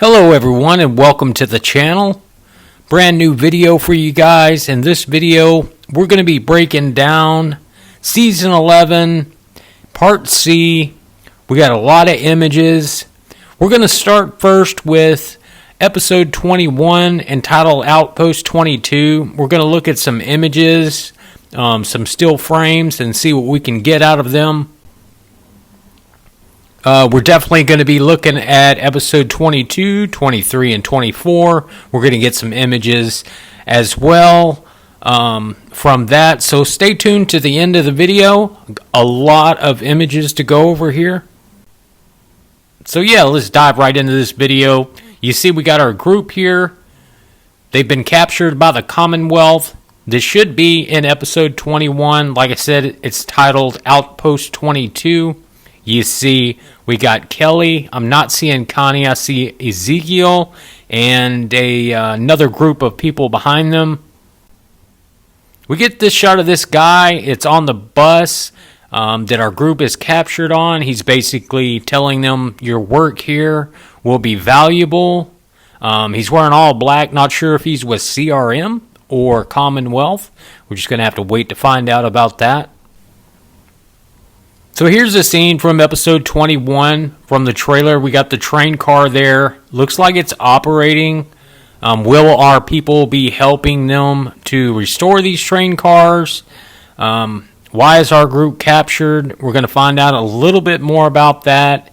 Hello everyone and welcome to the channel. Brand new video for you guys. In this video we're going to be breaking down Season 11 Part C. We got a lot of images. We're going to start first with Episode 21 entitled Outpost 22. We're going to look at some images, some still frames, and see what we can get out of them. We're definitely going to be looking at episode 22, 23, and 24. We're going to get some images as well from that. So stay tuned to the end of the video. A lot of images to go over here. So yeah, let's dive right into this video. You see we got our group here. They've been captured by the Commonwealth. This should be in episode 21. Like I said, it's titled Outpost 22. You see, we got Kelly. I'm not seeing Connie. I see Ezekiel and another group of people behind them. We get this shot of this guy. It's on the bus that our group is captured on. He's basically telling them your work here will be valuable. He's wearing all black. Not sure if he's with CRM or Commonwealth. We're just going to have to wait to find out about that. So here's a scene from episode 21 from the trailer. We got the train car there. Looks like it's operating. Will our people be helping them to restore these train cars? Why is our group captured? We're going to find out a little bit more about that.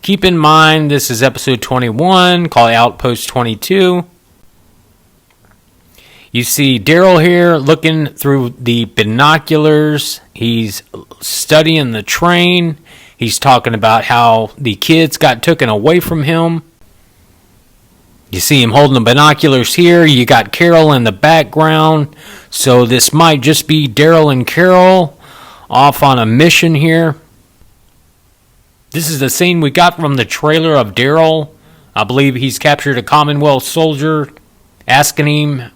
Keep in mind, this is episode 21, called Outpost 22. You see Daryl here looking through the binoculars. He's studying the train. He's talking about how the kids got taken away from him. You see him holding the binoculars here. You got Carol in the background. So this might just be Daryl and Carol off on a mission here. This is the scene we got from the trailer of Daryl. I believe he's captured a Commonwealth soldier, asking him,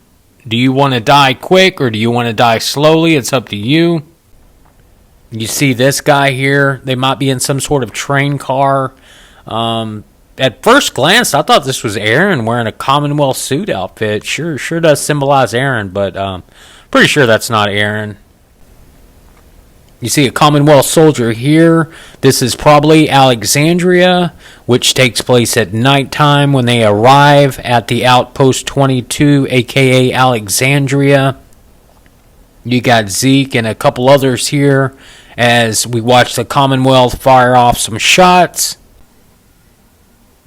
do you want to die quick or do you want to die slowly? It's up to you. You see this guy here. They might be in some sort of train car. At first glance, I thought this was Aaron wearing a Commonwealth suit outfit. Sure does symbolize Aaron, but pretty sure that's not Aaron. You see a Commonwealth soldier here. This is probably Alexandria, which takes place at nighttime when they arrive at the Outpost 22, aka Alexandria. You got Zeke and a couple others here as we watch the Commonwealth fire off some shots.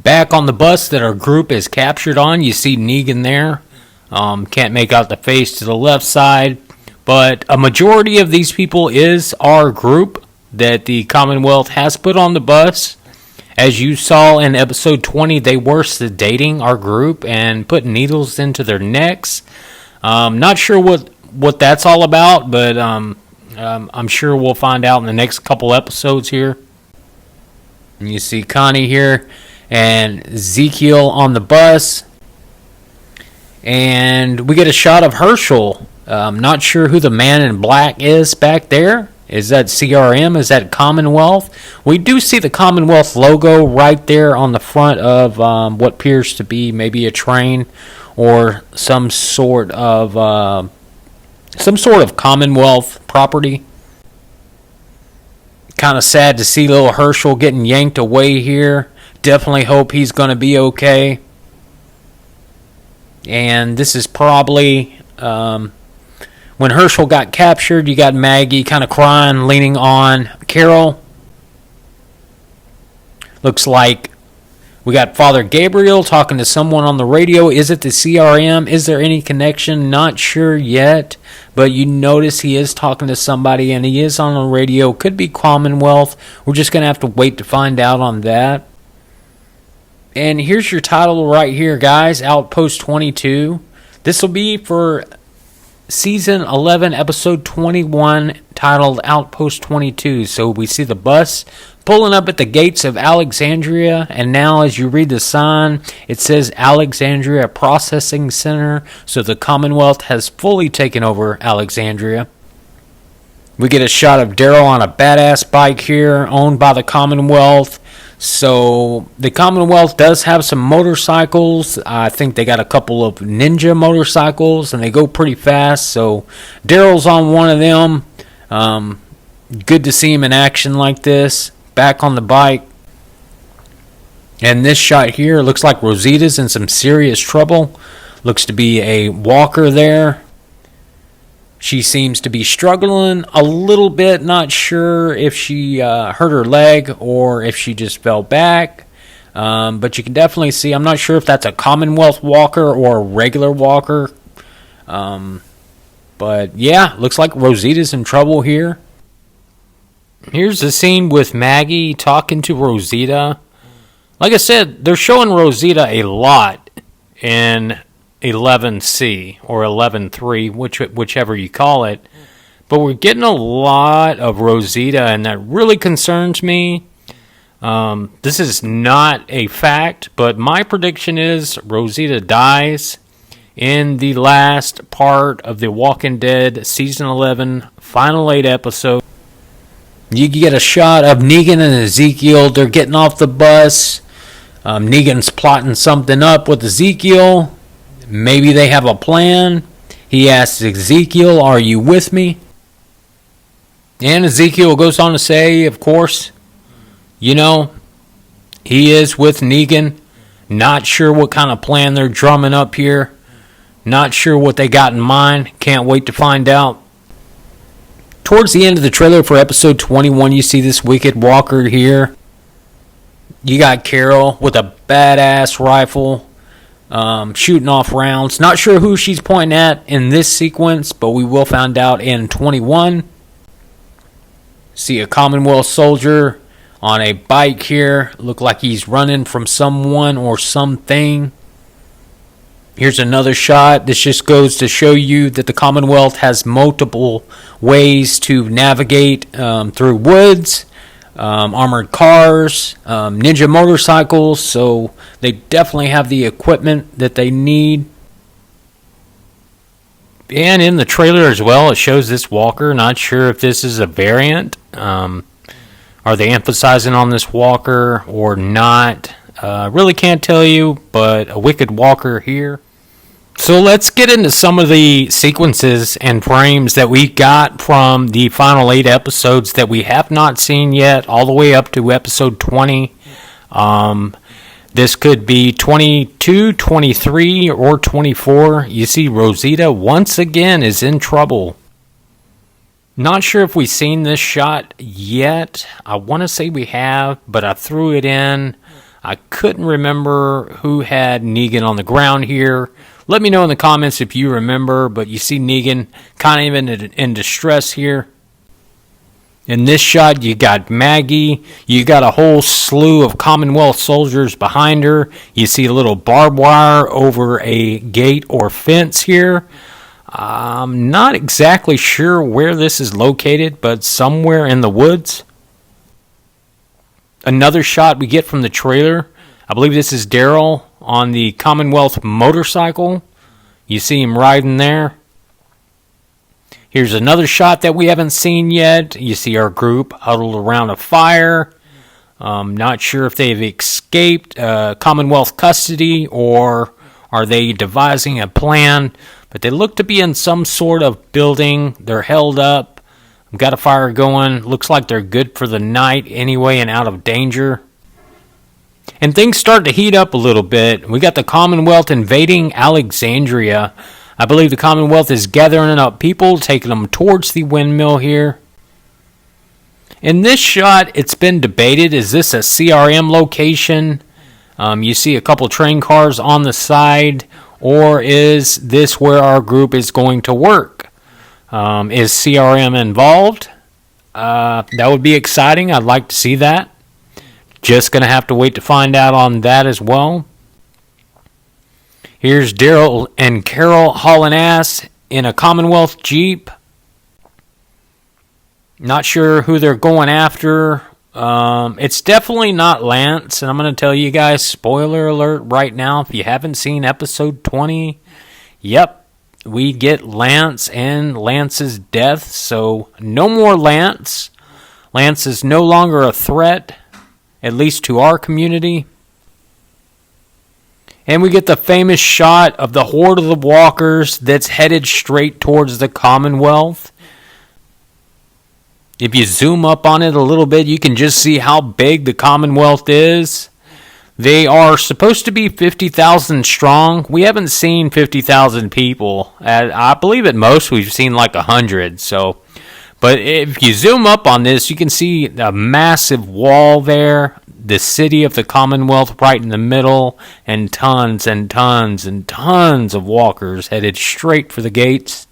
Back on the bus that our group is captured on, you see Negan there. Can't make out the face to the left side. But a majority of these people is our group that the Commonwealth has put on the bus. As you saw in episode 20, they were sedating our group and putting needles into their necks. Not sure what that's all about, but I'm sure we'll find out in the next couple episodes here. And you see Connie here and Ezekiel on the bus. And we get a shot of Herschel. I'm not sure who the man in black is back there. Is that CRM? Is that Commonwealth? We do see the Commonwealth logo right there on the front of what appears to be maybe a train or some sort of Commonwealth property. Kind of sad to see little Herschel getting yanked away here. Definitely hope he's going to be okay. And this is probably when Herschel got captured. You got Maggie kind of crying, leaning on Carol. Looks like we got Father Gabriel talking to someone on the radio. Is it the CRM? Is there any connection? Not sure yet. But you notice he is talking to somebody and he is on the radio. Could be Commonwealth. We're just going to have to wait to find out on that. And here's your title right here, guys. Outpost 22. This will be for Season 11, Episode 21, titled Outpost 22. So we see the bus pulling up at the gates of Alexandria. And now as you read the sign, it says Alexandria Processing Center. So the Commonwealth has fully taken over Alexandria. We get a shot of Daryl on a badass bike here, owned by the Commonwealth. So the Commonwealth does have some motorcycles. I think they got a couple of ninja motorcycles, and they go pretty fast. So Daryl's on one of them. Good to see him in action like this, back on the bike. And this shot here looks like Rosita's in some serious trouble. Looks to be a walker there. She seems to be struggling a little bit. Not sure if she hurt her leg or if she just fell back. But you can definitely see, I'm not sure if that's a Commonwealth walker or a regular walker. But yeah, looks like Rosita's in trouble here. Here's the scene with Maggie talking to Rosita. Like I said, they're showing Rosita a lot in 11C or 11.3, whichever you call it. But we're getting a lot of Rosita, and that really concerns me. This is not a fact, but my prediction is Rosita dies in the last part of The Walking Dead Season 11, Final 8 episode. You get a shot of Negan and Ezekiel. They're getting off the bus. Negan's plotting something up with Ezekiel. Maybe they have a plan. He asks Ezekiel, "Are you with me?" And Ezekiel goes on to say, of course, he is with Negan. Not sure what kind of plan they're drumming up here. Not sure what they got in mind. Can't wait to find out. Towards the end of the trailer for episode 21, you see this Wicked Walker here. You got Carol with a badass rifle, shooting off rounds. Not sure who she's pointing at in this sequence, but we will find out in 21. See a Commonwealth soldier on a bike here. Look like he's running from someone or something. Here's another shot. This just goes to show you that the Commonwealth has multiple ways to navigate through woods, armored cars, ninja motorcycles. So they definitely have the equipment that they need. And in the trailer as well, it shows this walker. Not sure if this is a variant. Are they emphasizing on this walker or not? Really can't tell you, but a Wicked Walker here. So let's get into some of the sequences and frames that we got from the final 8 episodes that we have not seen yet, all the way up to episode 20. This could be 22, 23, or 24. You see Rosita once again is in trouble. Not sure if we've seen this shot yet. I want to say we have, but I threw it in. I couldn't remember who had Negan on the ground here. Let me know in the comments if you remember, but you see Negan kind of in distress here. In this shot, you got Maggie. You got a whole slew of Commonwealth soldiers behind her. You see a little barbed wire over a gate or fence here. I'm not exactly sure where this is located, but somewhere in the woods. Another shot we get from the trailer. I believe this is Daryl on the Commonwealth motorcycle. You see him riding there. Here's another shot that we haven't seen yet. You see our group huddled around a fire. Not sure if they've escaped Commonwealth custody or are they devising a plan. But they look to be in some sort of building. They're held up. Got a fire going. Looks like they're good for the night anyway and out of danger. And things start to heat up a little bit. We got the Commonwealth invading Alexandria. I believe the Commonwealth is gathering up people, taking them towards the windmill here. In this shot, it's been debated. Is this a CRM location? You see a couple train cars on the side. Or is this where our group is going to work? Is CRM involved? That would be exciting. I'd like to see that. Just going to have to wait to find out on that as well. Here's Daryl and Carol hauling ass in a Commonwealth Jeep. Not sure who they're going after. It's definitely not Lance, and I'm going to tell you guys, spoiler alert right now, if you haven't seen episode 20, yep, we get Lance and Lance's death, so no more Lance. Lance is no longer a threat. at least to our community. And we get the famous shot of the horde of the walkers that's headed straight towards the Commonwealth. If you zoom up on it a little bit, you can just see how big the Commonwealth is. They are supposed to be 50,000 strong. We haven't seen 50,000 people. I believe at most we've seen like 100. But if you zoom up on this, you can see a massive wall there. The city of the Commonwealth right in the middle, and tons and tons and tons of walkers headed straight for the gates.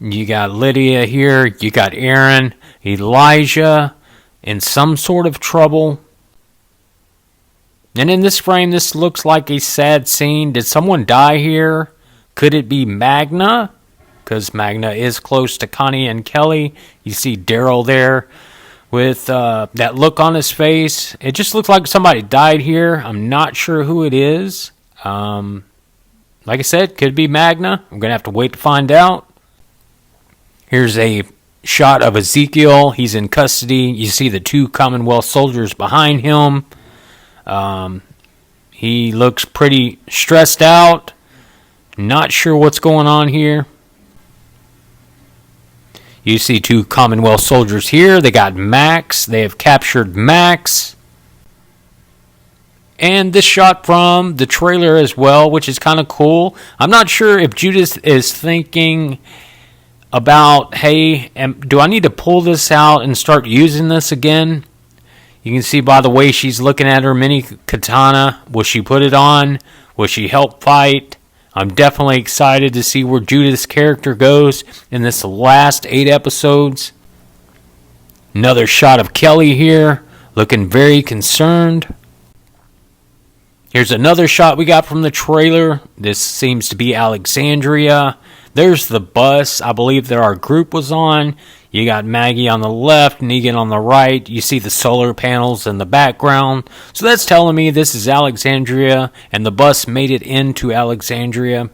You got Lydia here, you got Aaron, Elijah in some sort of trouble. And in this frame, this looks like a sad scene. Did someone die here? Could it be Magna? Because Magna is close to Connie and Kelly. You see Daryl there with that look on his face. It just looks like somebody died here. I'm not sure who it is. Like I said, could be Magna. I'm going to have to wait to find out. Here's a shot of Ezekiel. He's in custody. You see the 2 Commonwealth soldiers behind him. He looks pretty stressed out. Not sure what's going on here. You see 2 Commonwealth soldiers here. They got Max. They have captured Max. And this shot from the trailer as well, which is kind of cool. I'm not sure if Judith is thinking about, hey, do I need to pull this out and start using this again? You can see by the way she's looking at her mini katana. Will she put it on? Will she help fight? I'm definitely excited to see where Judith's character goes in this last 8 episodes. Another shot of Kelly here, looking very concerned. Here's another shot we got from the trailer. This seems to be Alexandria. There's the bus I believe that our group was on. You got Maggie on the left, Negan on the right. You see the solar panels in the background. So that's telling me this is Alexandria, and the bus made it into Alexandria.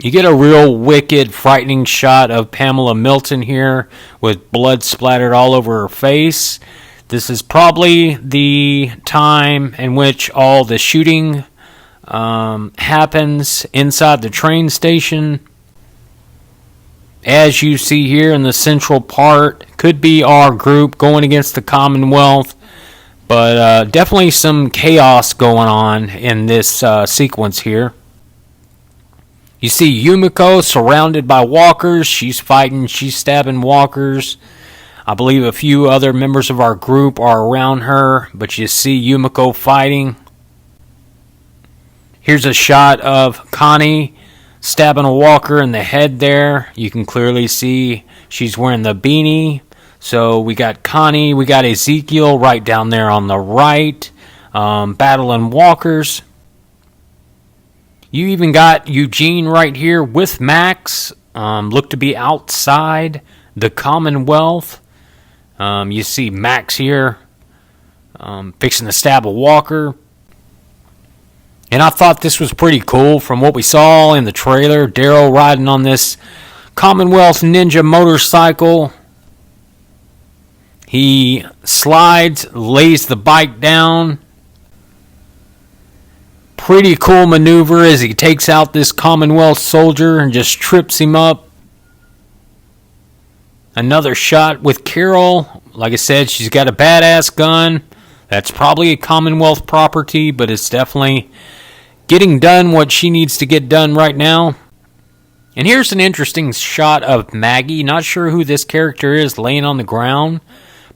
You get a real wicked, frightening shot of Pamela Milton here with blood splattered all over her face. This is probably the time in which all the shooting happens inside the train station. As you see here in the central part, could be our group going against the Commonwealth, but definitely some chaos going on in this sequence here. You see Yumiko surrounded by walkers. She's fighting, she's stabbing walkers. I believe a few other members of our group are around her, but you see Yumiko fighting. Here's a shot of Connie stabbing a walker in the head there. You can clearly see she's wearing the beanie. So we got Connie, we got Ezekiel right down there on the right, battling walkers. You even got Eugene right here with Max, look to be outside the Commonwealth. You see Max here, fixing to stab a walker. And I thought this was pretty cool from what we saw in the trailer. Daryl riding on this Commonwealth Ninja motorcycle. He slides, lays the bike down. Pretty cool maneuver as he takes out this Commonwealth soldier and just trips him up. Another shot with Carol. Like I said, she's got a badass gun. That's probably a Commonwealth property, but it's definitely getting done what she needs to get done right now. And here's an interesting shot of Maggie. Not sure who this character is, laying on the ground.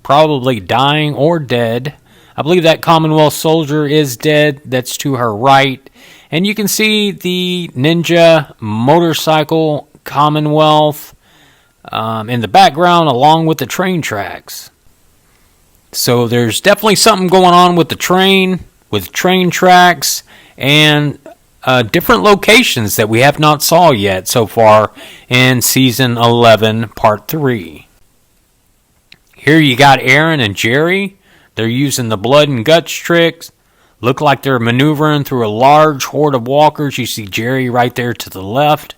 Probably dying or dead. I believe that Commonwealth soldier is dead. That's to her right. And you can see the ninja motorcycle Commonwealth in the background along with the train tracks. So there's definitely something going on with the train, with train tracks, and different locations that we have not saw yet so far in Season 11, Part 3. Here you got Aaron and Jerry. They're using the blood and guts tricks. Look like they're maneuvering through a large horde of walkers. You see Jerry right there to the left.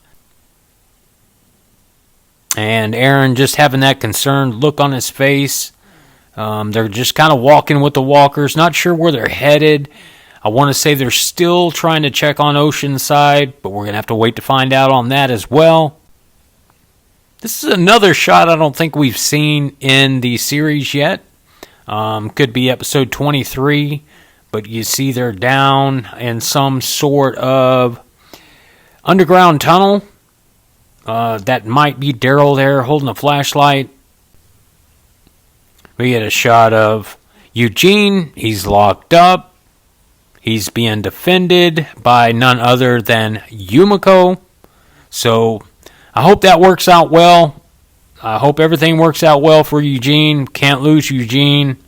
And Aaron just having that concerned look on his face. They're just kind of walking with the walkers, not sure where they're headed. I want to say they're still trying to check on Oceanside, but we're going to have to wait to find out on that as well. This is another shot I don't think we've seen in the series yet. Could be episode 23, but you see they're down in some sort of underground tunnel. That might be Daryl there holding a flashlight. We get a shot of Eugene. He's locked up. He's being defended by none other than Yumiko. So I hope that works out well. I hope everything works out well for Eugene. Can't lose Eugene.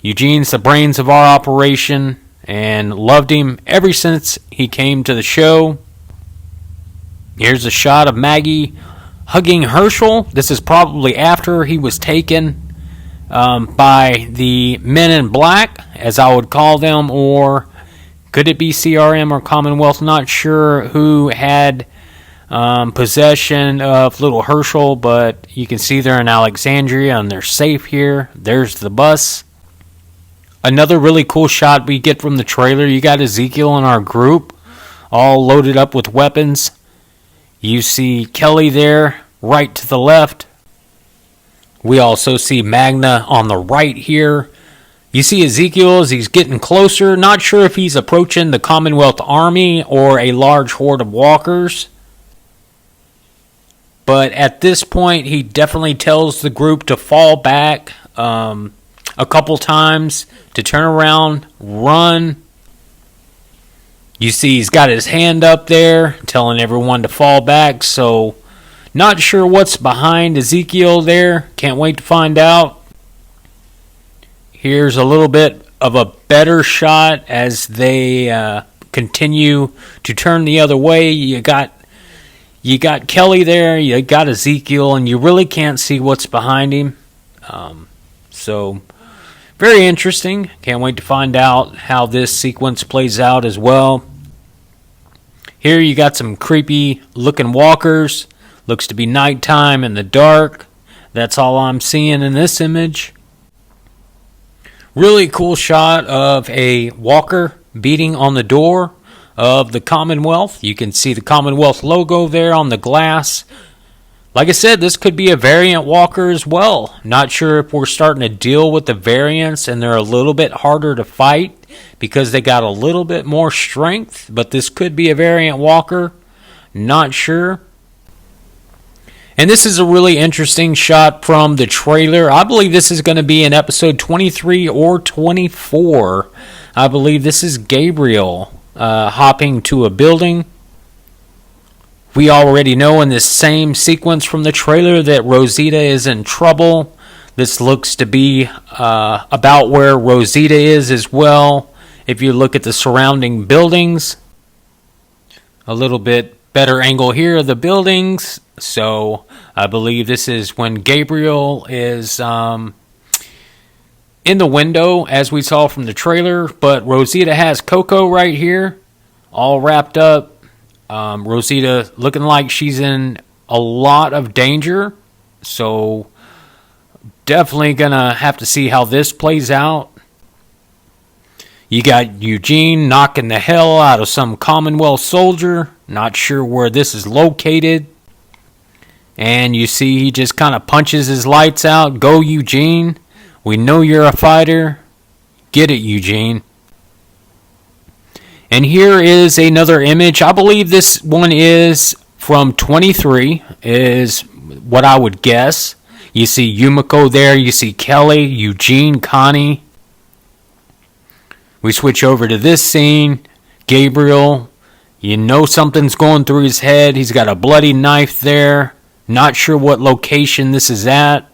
Eugene's the brains of our operation and loved him ever since he came to the show. Here's a shot of Maggie hugging Herschel. This is probably after he was taken by the Men in Black, as I would call them, or could it be CRM or Commonwealth? Not sure who had possession of little Herschel, but you can see they're in Alexandria and they're safe here. There's the bus. Another really cool shot we get from the trailer. You got Ezekiel in our group, all loaded up with weapons. You see Kelly there, right to the left. We also see Magna on the right here. You see Ezekiel as he's getting closer. Not sure if he's approaching the Commonwealth Army or a large horde of walkers. But at this point, he definitely tells the group to fall back a couple times, to turn around, run. You see he's got his hand up there, telling everyone to fall back. So not sure what's behind Ezekiel there. Can't wait to find out. Here's a little bit of a better shot as they continue to turn the other way. You got Kelly there, you got Ezekiel, and you really can't see what's behind him. So very interesting. Can't wait to find out how this sequence plays out as well. Here you got some creepy looking walkers. Looks to be nighttime in the dark. That's all I'm seeing in this image. Really cool shot of a walker beating on the door of the Commonwealth. You can see the Commonwealth logo there on the glass. Like I said, this could be a variant walker as well. Not sure if we're starting to deal with the variants and they're a little bit harder to fight because they got a little bit more strength, but this could be a variant walker. Not sure. And this is a really interesting shot from the trailer. I believe this is going to be in episode 23 or 24. I believe this is Gabriel hopping to a building. We already know in this same sequence from the trailer that Rosita is in trouble. This looks to be about where Rosita is as well. If you look at the surrounding buildings, a little bit better angle here of the buildings. So I believe this is when Gabriel is in the window, as we saw from the trailer. But Rosita has Coco right here, all wrapped up. Rosita looking like she's in a lot of danger. So definitely gonna have to see how this plays out. You got Eugene knocking the hell out of some Commonwealth soldier. Not sure where this is located. And you see he just kind of punches his lights out. Go, Eugene. We know you're a fighter. Get it, Eugene. And here is another image. I believe this one is from 23, is what I would guess. You see Yumiko there. You see Kelly, Eugene, Connie. We switch over to this scene. Gabriel, you know something's going through his head. He's got a bloody knife there. Not sure what location this is at.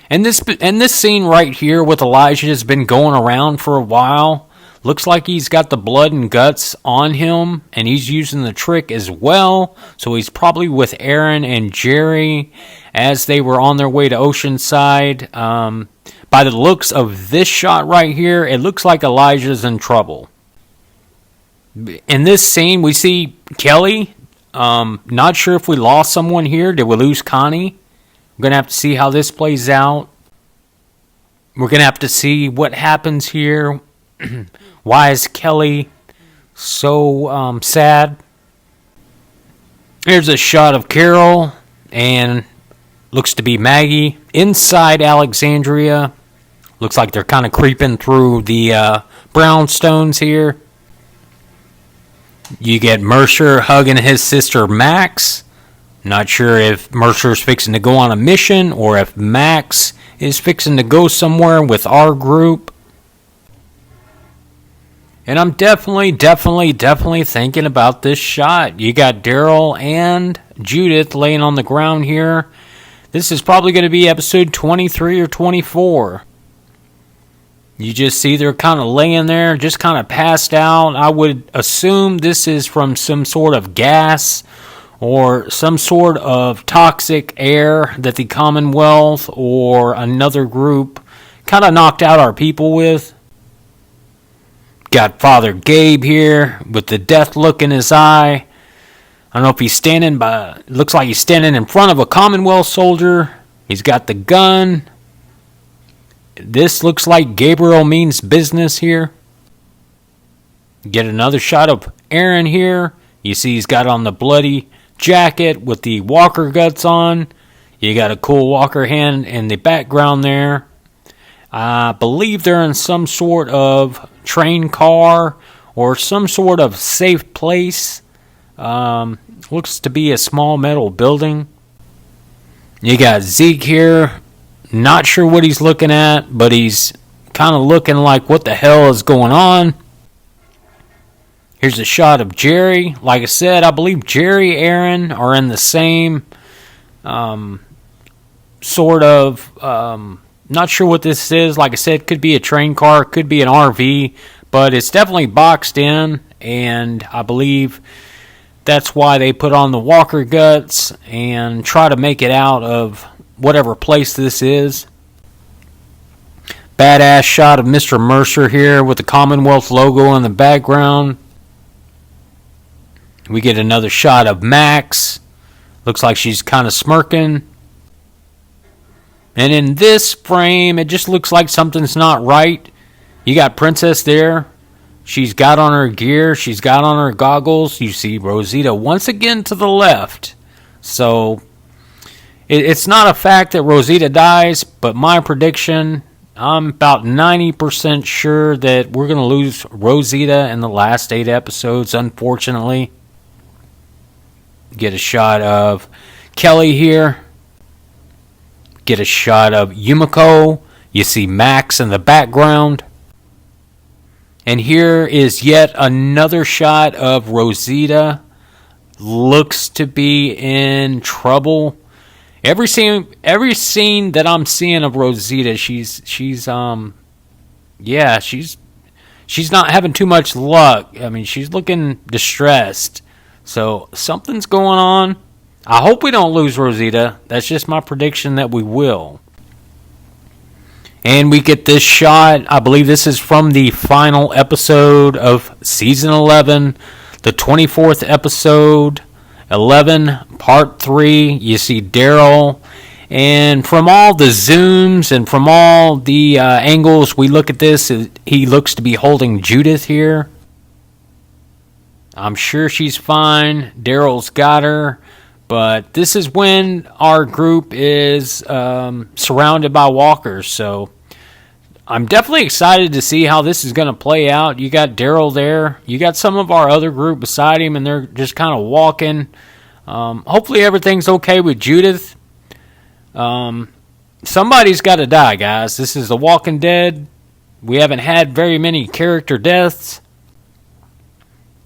And this scene right here with Elijah has been going around for a while. Looks like he's got the blood and guts on him, and he's using the trick as well. So he's probably with Aaron and Jerry as they were on their way to Oceanside. By the looks of this shot right here, it looks like Elijah's in trouble. In this scene, we see Kelly. Not sure if we lost someone here. Did we lose Connie? We're going to have to see how this plays out. We're going to have to see what happens here. Why is Kelly so sad? Here's a shot of Carol and looks to be Maggie inside Alexandria. Looks like they're kind of creeping through the brownstones here. You get Mercer hugging his sister Max. Not sure if Mercer's fixing to go on a mission or if Max is fixing to go somewhere with our group. And I'm definitely thinking about this shot. You got Daryl and Judith laying on the ground here. This is probably going to be episode 23 or 24. You just see they're kind of laying there, just kind of passed out. I would assume this is from some sort of gas or some sort of toxic air that the Commonwealth or another group kind of knocked out our people with. Got Father Gabe here with the death look in his eye. I don't know if he's standing by, looks like he's standing in front of a Commonwealth soldier. He's got the gun. This looks like Gabriel means business here. Get another shot of Aaron here. You see he's got on the bloody jacket with the Walker guts on. You got a cool Walker hand in the background there. I believe they're in some sort of train car or some sort of safe place. Looks to be a small metal building. You got Zeke here. Not sure what he's looking at, but he's kind of looking like what the hell is going on. Here's a shot of Jerry. Like I said, I believe Jerry, Aaron are in the same sort of, not sure what this is. Like I said, could be a train car, could be an RV, but it's definitely boxed in, and I believe that's why they put on the Walker guts and try to make it out of whatever place this is. Badass shot of Mr. Mercer here with the Commonwealth logo in the background. We get another shot of Max. Looks like she's kind of smirking. And in this frame, it just looks like something's not right. You got Princess there. She's got on her gear. She's got on her goggles. You see Rosita once again to the left. So it's not a fact that Rosita dies, but my prediction, I'm about 90% sure that we're going to lose Rosita in the last 8 episodes, unfortunately. Get a shot of Kelly here. Get a shot of Yumiko. You see Max in the background. And here is yet another shot of Rosita. Looks to be in trouble. Every scene that I'm seeing of Rosita, she's not having too much luck. I mean, she's looking distressed. So something's going on. I hope we don't lose Rosita. That's just my prediction that we will. And we get this shot. I believe this is from the final episode of Season 11, the 24th episode, 11, Part 3. You see Daryl. And from all the zooms and from all the angles we look at this, he looks to be holding Judith here. I'm sure she's fine. Daryl's got her. But this is when our group is surrounded by walkers. So I'm definitely excited to see how this is going to play out. You got Daryl there. You got some of our other group beside him, and they're just kind of walking. Hopefully everything's okay with Judith. Somebody's got to die, guys. This is The Walking Dead. We haven't had very many character deaths.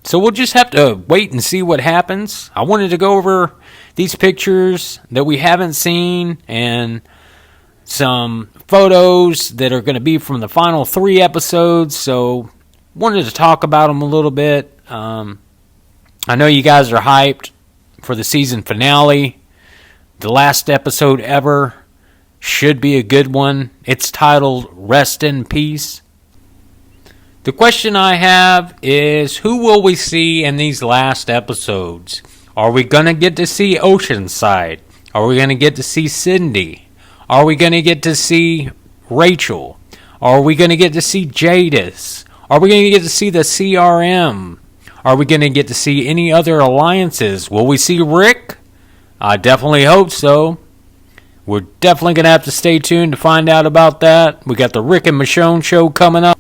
So we'll just have to wait and see what happens. I wanted to go over these pictures that we haven't seen and some photos that are going to be from the final 3 episodes. So wanted to talk about them a little bit. I know you guys are hyped for the season finale. The last episode ever should be a good one. It's titled Rest in Peace. The question I have is, who will we see in these last episodes? Are we going to get to see Oceanside? Are we going to get to see Cindy? Are we going to get to see Rachel? Are we going to get to see Jadis? Are we going to get to see the CRM? Are we going to get to see any other alliances? Will we see Rick? I definitely hope so. We're definitely going to have to stay tuned to find out about that. We got the Rick and Michonne show coming up.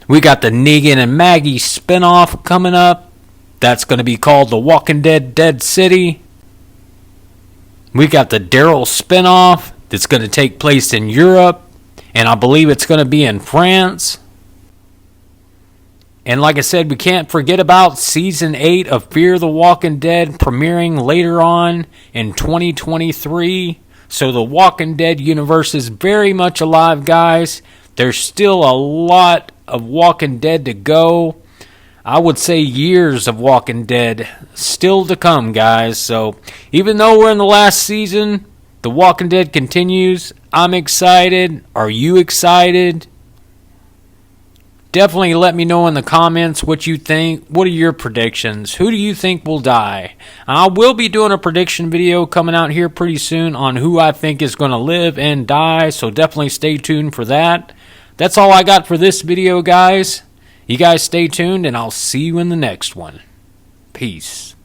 We got the Negan and Maggie spinoff coming up. That's going to be called The Walking Dead Dead City. We got the Daryl spinoff that's going to take place in Europe. And I believe it's going to be in France. And like I said, we can't forget about Season 8 of Fear the Walking Dead premiering later on in 2023. So the Walking Dead universe is very much alive, guys. There's still a lot of Walking Dead to go. I would say years of Walking Dead still to come, guys. So even though we're in the last season, The Walking Dead continues. I'm excited. Are you excited? Definitely let me know in the comments what you think. What are your predictions? Who do you think will die? I will be doing a prediction video coming out here pretty soon on who I think is going to live and die. So definitely stay tuned for that. That's all I got for this video, guys. You guys stay tuned, and I'll see you in the next one. Peace.